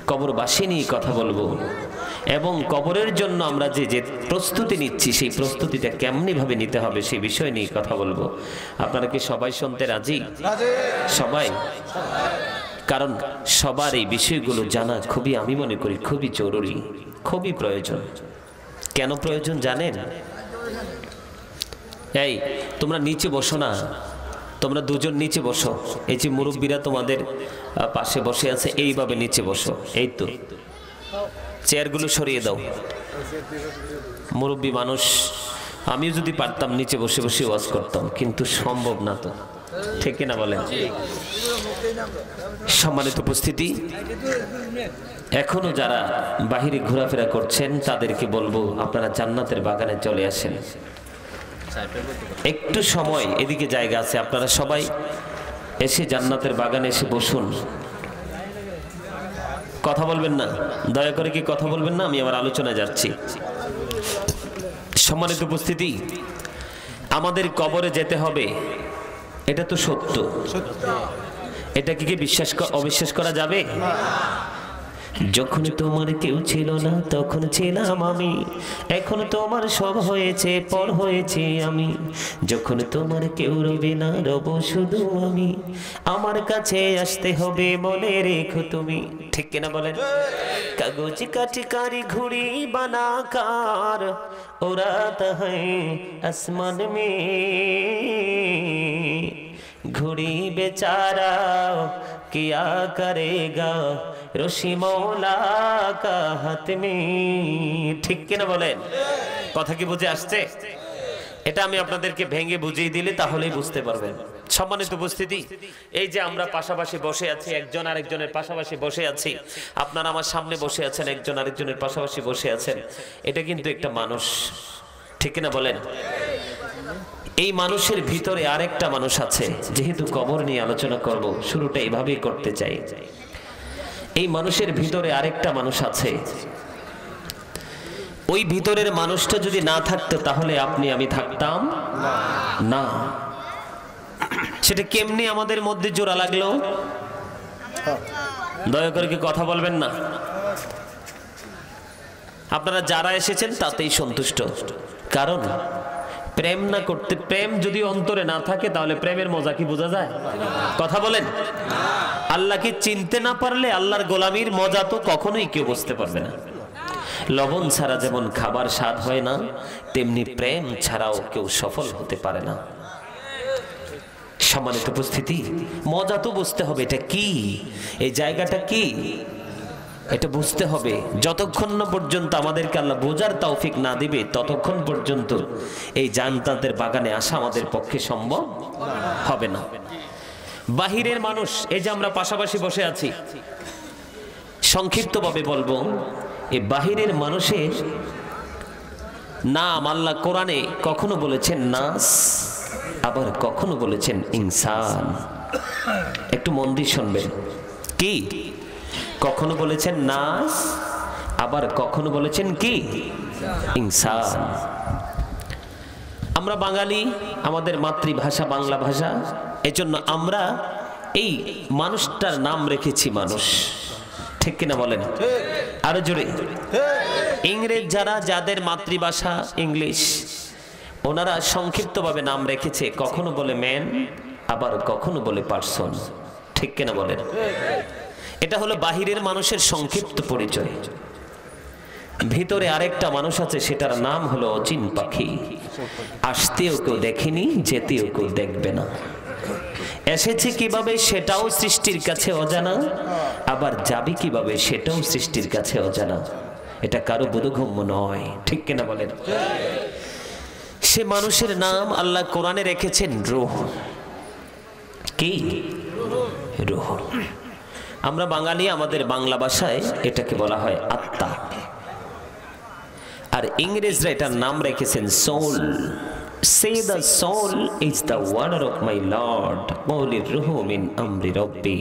কবরবাসী নিয়ে কথা বলবো এবং কবরের জন্য আমরা যে যে প্রস্তুতি নিচ্ছি সেই প্রস্তুতিটা কেমনি ভাবে নিতে হবে সেই বিষয় নিয়ে কথা বলবো। আপনারা কি সবাই শুনতে রাজি? সবাই? কারণ সবার এই বিষয়গুলো জানা খুবই, আমি মনে করি খুবই জরুরি, খুবই প্রয়োজন। কেন প্রয়োজন জানেন? এই তোমরা নিচে বসো না, তোমরা দুজন নিচে বসো। এই যে মুরব্বীরা তোমাদের পাশে বসে আছে, এইভাবে নিচে বসো। এই তো চেয়ারগুলো সরিয়ে দাও। মুরব্বী মানুষ, আমিও যদি পারতাম নিচে বসে বসে ওয়াজ করতাম, কিন্তু সম্ভব না তো, ঠিক কিনা বলেন? সম্মানিত উপস্থিতি, এখনো যারা বাহিরে ঘোরাফেরা করছেন তাদেরকে বলবো আপনারা জান্নাতের বাগানে চলে আসেন। একটু সময় এদিকে জায়গা আছে, আপনারা সবাই এসে জান্নাতের বাগানে এসে বসুন। কথা বলবেন না, দয়া করে কি কথা বলবেন না? আমি আমার আলোচনায় যাচ্ছি। সম্মানিত উপস্থিতি, আমাদের কবরে যেতে হবে, এটা তো সত্য। এটা কি বিশ্বাস অবিশ্বাস করা যাবে? যখন তোমার কেউ ছিল না তখন ছিলাম আমি, এখন তোমার সব হয়েছে, পর হয়েছে আমি। যখন তোমার কেউ রবে না রব শুধু আমি, আমার কাছে আসতে হবে মনে রেখো তুমি। ঠিক কিনা বলেন? কাগজ কাটি কারি ঘুড়ি বানাকার উড়াতা হ্যায় আসমান মে, घुड़ी बेचारा किया करेगा रशी मौला का हाथ में। ठीक किना बोलेन? কথা কি বুঝে আসছে? এটা আমি আপনাদেরকে ভেঙে বুঝিয়ে দিলে তাহলেই বুঝতে পারবেন। সম্মানিত উপস্থিতি, এই যে আমরা পাশাপাশি বসে আছি, একজন আরেকজনের পাশাপাশি বসে আছি, আপনারা আমার সামনে বসে আছেন, একজন আরেকজনের পাশাপাশি বসে আছেন, এটা কিন্তু একটা মানুষ। ঠিক কিনা বলেন? এই মানুষের ভিতরে আরেকটা মানুষ আছে। যেহেতু কবর নিয়ে আলোচনা করব, শুরুটা এইভাবেই করতে চাই। এই মানুষের ভিতরে আরেকটা মানুষ আছে। ওই ভিতরের মানুষটা যদি না থাকতো তাহলে আপনি আমি থাকতাম না। সেটা কেমনি আমাদের মধ্যে জোড়া লাগলো? দয়া করে কি কথা বলবেন না? আপনারা যারা এসেছেন তাতেই সন্তুষ্ট। কারণ প্রেম না করতে, প্রেম যদি অন্তরে না থাকে তাহলে প্রেমের মজা কি বোঝা যায়? কথা বলেন। আল্লাহকে চিনতে না পারলে আল্লাহর গোলামির মজা তো কখনোই কেউ বুঝতে পারবে না। লবণ ছাড়া যেমন খাবার স্বাদ হয় না, তেমনি প্রেম ছাড়াও কেউ সফল হতে পারে না। সম্মানিত উপস্থিতি, মজা তো বুঝতে হবে এটা কি, এই জায়গাটা কি, এটা বুঝতে হবে। যতক্ষণ না পর্যন্ত আমাদেরকে আল্লাহ বোঝার তৌফিক না দিবে ততক্ষণ পর্যন্ত এই জান্নাতের বাগানে আসা আমাদের পক্ষে সম্ভব হবে না। বাহিরের মানুষ, এই যে আমরা পাশাপাশি বসে আছি, সংক্ষিপ্তভাবে বলবো, এই বাহিরের মানুষের নাম আল্লাহ কোরআনে কখনো বলেছেন নাস, আবার কখনো বলেছেন ইনসান। একটু মন দিয়ে শুনবেন। কি? কখনো বলেছেন নাস, আবার কখনো বলেছেন কি? ইনসান। আমরা বাঙালি, আমাদের মাতৃভাষা বাংলা ভাষা, এজন্য আমরা এই মানুষটার নাম রেখেছি মানুষ। ঠিক কিনা বলেন? আরো জোরে। ইংরেজ যারা, যাদের মাতৃভাষা ইংলিশ, ওনারা সংক্ষিপ্তভাবে নাম রেখেছে, কখনো বলে ম্যান, আবার কখনো বলে পারসন। ঠিক কিনা বলেন? এটা হলো বাহিরের মানুষের সংক্ষিপ্ত পরিচয়। ভিতরে আরেকটা মানুষ আছে, সেটার নাম হলো অচিন পাখি। আসতেও কেউ দেখেনি, যেতেও কেউ দেখবে না। এসেছে কিভাবে সেটাও সৃষ্টির কাছে অজানা, আবার যাবে কিভাবে সেটাও সৃষ্টির কাছে অজানা। এটা কারো বোধগম্য নয়। ঠিক কিনা বলেন? সে মানুষের নাম আল্লাহ কোরআনে রেখেছেন রূহ। কি? রূহ। আমরা বাঙালি, আমাদের বাংলা ভাষায় এটাকে বলা হয় আত্মা, আর ইংরেজরা এটার নাম রেখেছেন soul. Say the soul is the word of my Lord, মৌলির রূহ মিন আমরি রব্বি।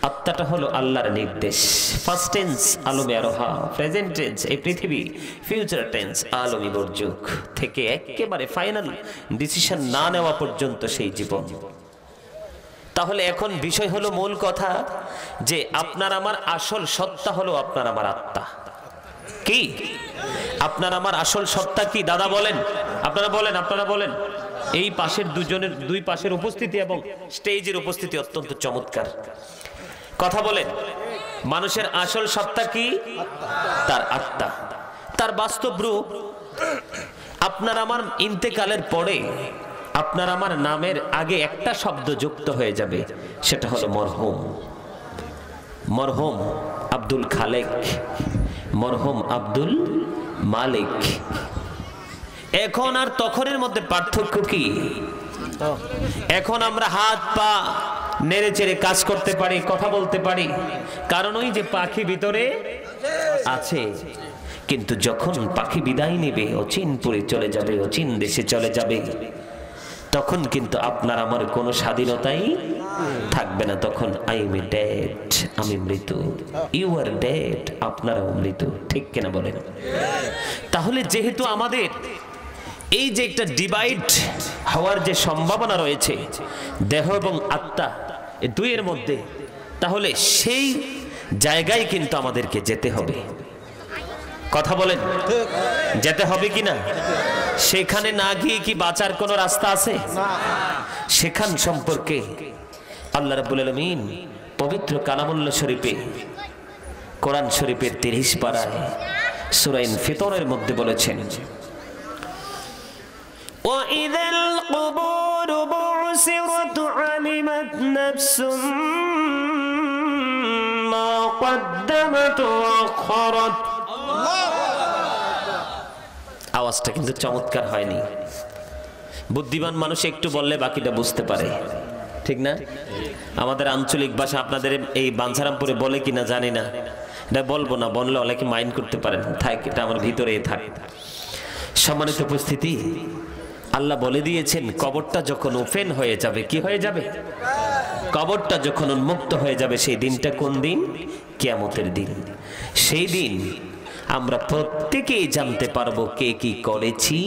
আত্মাটা হলো আল্লাহর নির্দেশ। ফার্স্ট টেন্স আলমে আরোহা, প্রেজেন্ট টেন্স এই পৃথিবী, ফিউচার টেন্স আলমী বর্জুক থেকে একেবারে ফাইনাল ডিসিশন না নেওয়া পর্যন্ত সেই জীবন। তাহলে এখন বিষয় হলো মূল কথা যে আপনার আমার আসল সত্তা হলো আপনার আমার আত্মা। কি আপনার আমার আসল সত্তা কি? দাদা বলেন, আপনারা বলেন। এই পাশের দুই পাশের উপস্থিতি এবং স্টেজের উপস্থিতি অত্যন্ত চমৎকার। কথা বলেন, মানুষের আসল সত্তা কি? তার আত্মা, তার বাস্তব রূপ। আপনার আমার ইন্তেকালের পরে আপনার আমার নামের আগে একটা শব্দ যুক্ত হয়ে যাবে, সেটা হলো মরহুম। মরহুম আব্দুল খালেক, মরহুম আব্দুল মালিক। এখন আর তখনের মধ্যে পার্থক্য কি? এখন আমরা হাত পা নেড়ে চেড়ে কাজ করতে পারি, কথা বলতে পারি, কারণ ওই যে পাখি ভিতরে আছে। কিন্তু যখন পাখি বিদায় নেবে, অচিনপুরে চলে যাবে, অচিন দেশে চলে যাবে, তখন কিন্তু আপনার আমার কোনো স্বাধীনতাই থাকবে না। তখন আই এম ডেড, আমি মৃত, ইউ আর ডেড, আপনারাও মৃত। ঠিক কিনা বলেন? তাহলে যেহেতু আমাদের এই যে একটা ডিভাইড হওয়ার যে সম্ভাবনা রয়েছে দেহ এবং আত্মা এই দুইয়ের মধ্যে, তাহলে সেই জায়গায় কিন্তু আমাদেরকে যেতে হবে। কথা বলেন, যেতে হবে কিনা? সেখানে না গিয়ে কি বাঁচার কোনো রাস্তা আছে? সেখান সম্পর্কে আল্লাহ রাব্বুল আলামিন পবিত্র কালামুল্লাহ শরীফে, কোরআন শরীফের 30 পারায় সূরা ইনফিতরের মধ্যে বলেছেন, وَإِذَا الْقُبُورُ بُعْثِرَتْ عَلِمَتْ نَفْسٌ مَا قَدَّمَتْ وَأَخَّرَتْ। আওয়াজটা কিন্তু চমৎকার হয়নি। বুদ্ধিমান মানুষ একটু বললে বাকিটা বুঝতে পারে, ঠিক না? আমাদের আঞ্চলিক ভাষা আপনাদের এই বাঞ্ছারামপুরে বলে কিনা জানি না, এটা বলবো না, বললে অনেকে মাইন্ড করতে পারেন, থাক, এটা আমার ভিতরেই থাক। সম্মানিত উপস্থিতি, আল্লাহ বলে দিয়েছেন কবরটা যখন ওপেন হয়ে যাবে, কি হয়ে যাবে? কবরটা যখন উন্মুক্ত হয়ে যাবে, সেই দিনটা কোন দিন? কিয়ামতের দিন। সেই দিন আমরা প্রত্যেকেই জানতে পারবো কে কি করেছি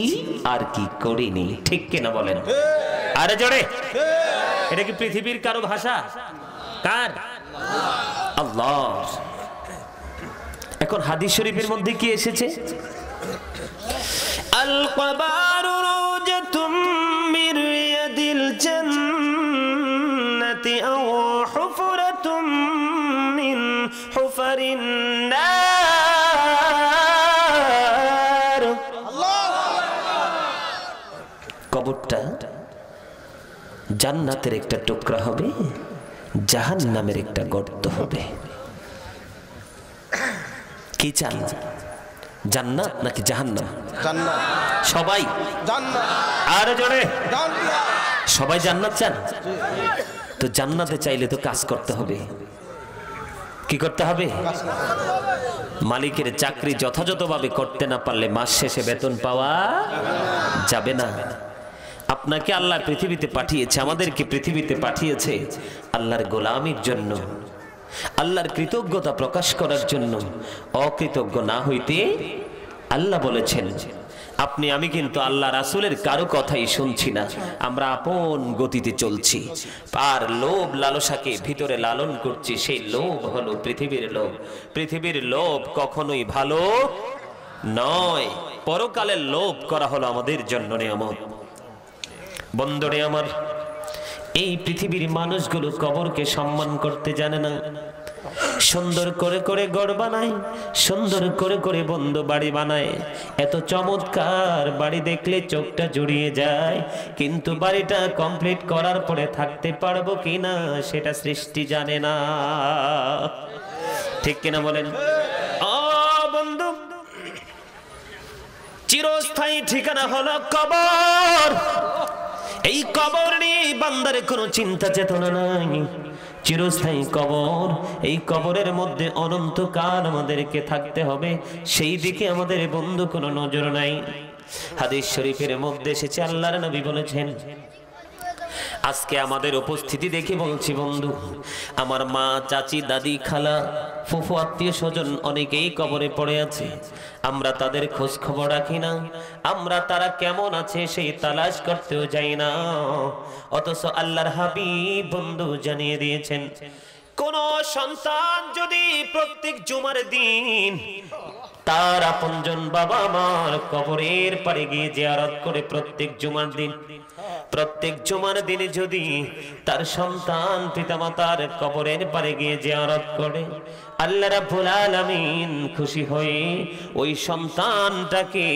আর কি করিনি। ঠিক কিনা বলেন? আরে জোরে! এটা কি পৃথিবীর কারো ভাষা? কার? আল্লাহ। এখন হাদিস শরীফের মধ্যে কি এসেছে? আল কবারু রওজাতুম মির রিয়াদিল জান্নাতি আও হুফরাতুম মিন হুফারিন নার। কবরটা জান্নাতের একটা টুকরা হবে, জাহান্নামের একটা গর্ত হবে। কি চান? জান্নাত নাকি জাহান্নাম? জান্নাত। সবাই জান্নাত। আরে জোরে! জান্নাত। সবাই জান্নাত চান? তো জান্নাতে চাইলে তো কাজ করতে হবে। কি করতে হবে? মালিকের চাকরি যথাযথভাবে করতে না পারলে মাস শেষে বেতন পাওয়া যাবে না। আপনাকে আল্লাহ পৃথিবীতে পাঠিয়েছে, আমাদেরকে পৃথিবীতে পাঠিয়েছে আল্লাহর গোলামির জন্য, আল্লাহর কৃতজ্ঞতা প্রকাশ করার জন্য। অকৃতজ্ঞ না হইতে আল্লাহ বলেছেন, আপনি আমি কিন্তু আল্লাহ রাসূলের কারো কথাই শুনছি না, আমরা আপন গতিতে চলছি, আর লোভ লালসাকে ভিতরে লালন করছি। সেই লোভ হলো পৃথিবীর লোভ। পৃথিবীর লোভ কখনোই ভালো নয়। পরকালের লোভ করা হলো আমাদের জন্য নিয়ামত। বন্ধুরে আমার, এই পৃথিবীর মানুষগুলো কবরকে সম্মান করতে জানে না। সুন্দর করে করে ঘর বানায়, সুন্দর করে করে বন্ধ বাড়ি বানায়। এত চমৎকার বাড়ি দেখলে চোখটা জুড়িয়ে যায়, কিন্তু বাড়িটা কমপ্লিট করার পরে থাকতে পারবো কিনা সেটা সৃষ্টি জানে না। ঠিক কিনা বলেন? ও বন্ধু, চিরস্থায়ী ঠিকানা হলো কবর। এই কবর নিয়ে বান্দারে কোনো চিন্তা চেতনা নাই। চিরস্থায়ী কবর, এই কবরের মধ্যে অনন্তকাল আমাদেরকে থাকতে হবে, সেই দিকে আমাদের বন্ধু কোনো নজর নাই। হাদিস শরীফের মধ্যে এসেছে, আল্লাহর নবী বলেছেন, আজকে আমাদের উপস্থিতি দেখে বলছি বন্ধু, আমার মা, চাচি, দাদি, খালা, ফুফু, আত্মীয় স্বজন অনেকেই কবরে পড়ে আছে। আমরা তাদের খোঁজ খবর রাখি না, আমরা তারা কেমন আছে সেই তালাশ করতেও যাই না। অথচ আল্লাহর হাবিব বন্ধু জানিয়ে দিয়েছেন, কোন সন্তান যদি প্রত্যেক জুমার দিন তার আপনজন বাবা মার কবরের পারে গিয়ে জিয়ারত করে, প্রত্যেক জুমার দিনে যদি তার সন্তান পিতামাতার কবরের পারে গিয়ে জিয়ারত করে, আল্লাহ রাব্বুল আলামিন খুশি হয়ে ওই সন্তানটাকে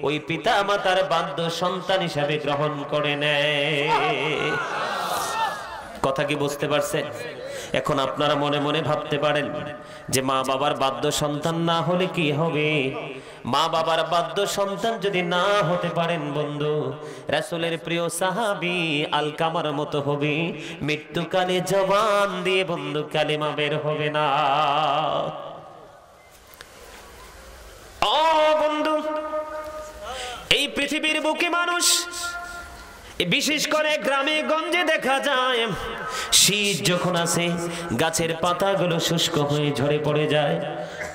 ওই পিতামাতার বাধ্য সন্তান হিসাবে গ্রহণ করে নেয়। কথা কি বুঝতে পারছেন? এখন আপনারা মনে মনে ভাবতে পারেন যে মা বাবার বাধ্য সন্তান না হলে কি হবে? মা বাবার বাধ্য সন্তান যদি না হতে পারেন বন্ধু, রাসূলের প্রিয় সাহাবী আলকামার মতো হবে, মৃত্যুকালে জবান দিয়ে বন্ধু কালেমা বের হবে না। ও বন্ধু, এই পৃথিবীর বুকে মানুষ, বিশেষ করে গ্রামে গঞ্জে দেখা যায়, শীত যখন আসে গাছের পাতাগুলো শুষ্ক হয়ে ঝরে পড়ে যায়,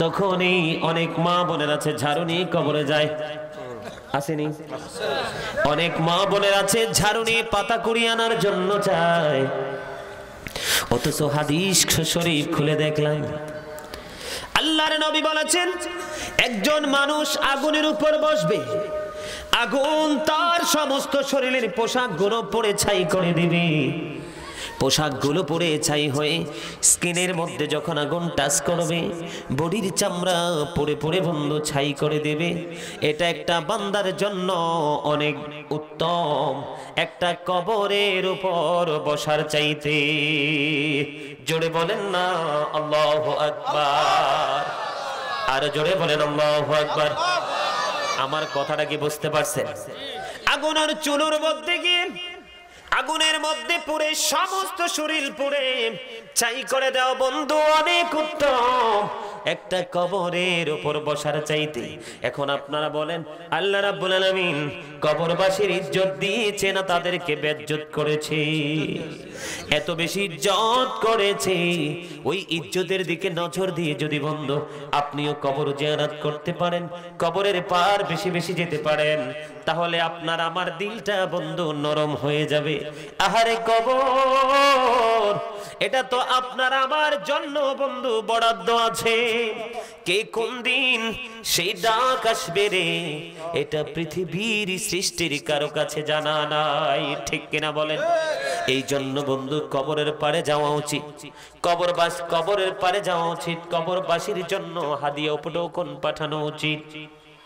তখন এই অনেক মা বোনের আছে ঝাড়ু নিয়ে কবরে যায়। আসেনি? অনেক মা বোনের আছে ঝাড়ু নিয়ে পাতা কুড়িয়ে আনার জন্য যায়। অথচ হাদিস শরীফ খুলে দেখলাম আল্লাহর নবী বলেছেন, একজন মানুষ আগুনের উপর বসবে, আগুন তার সমস্ত শরীরের পোশাকগুলো পরে ছাই করে দিবে। পোশাকগুলো পরে ছাই হয়ে স্কিনের মধ্যে যখন আগুন টাচ করবে, বডির চামড়া পরে পরে বন্ধু ছাই করে দেবে। এটা একটা বান্দার জন্য অনেক উত্তম, একটা কবরের উপর বসার চাইতে। জোরে বলেন না আল্লাহু আকবার, আর জোরে বলেন আল্লাহু আকবার। আমার কথাটা কি বুঝতে পারছেন? আগুনের চুলোর মধ্যে গিয়ে আগুনের মধ্যে পুড়ে সমস্ত শরীর পুড়ে ছাই করে দাও বন্ধু, অনেক উত্তম একটা কবরের উপর বসার চাইতে। এখন আপনারা বলেন, আল্লাহ রাব্বুল আলামিন কবরবাসীর ইজ্জত দিয়েছে না তাদেরকে বেজ্জত করেছে? এত বেশি ইজ্জত করেছে, ওই ইজ্জতের দিকে নজর দিয়ে যদি বন্ধু আপনিও কবর জিয়ারত করতে পারেন, কবরের পার বেশি বেশি যেতে পারেন, তাহলে আপনার আমার দিলটা বন্ধু নরম হয়ে যাবে। আহারে কবর, এটা তো আপনার আমার জন্য বন্ধু বরাদ্দ আছে। কে কোন দিন সেই ডাক আসবে রে, এটা পৃথিবীর সৃষ্টির কারো কাছে জানা নাই, ঠিক কিনা বলেন? এই জন্য বন্ধু কবরের পারে যাওয়া উচিত, কবরের পারে যাওয়া উচিত, কবরবাসীর জন্য হাদিয়া উপঢৌকন পাঠানো উচিত।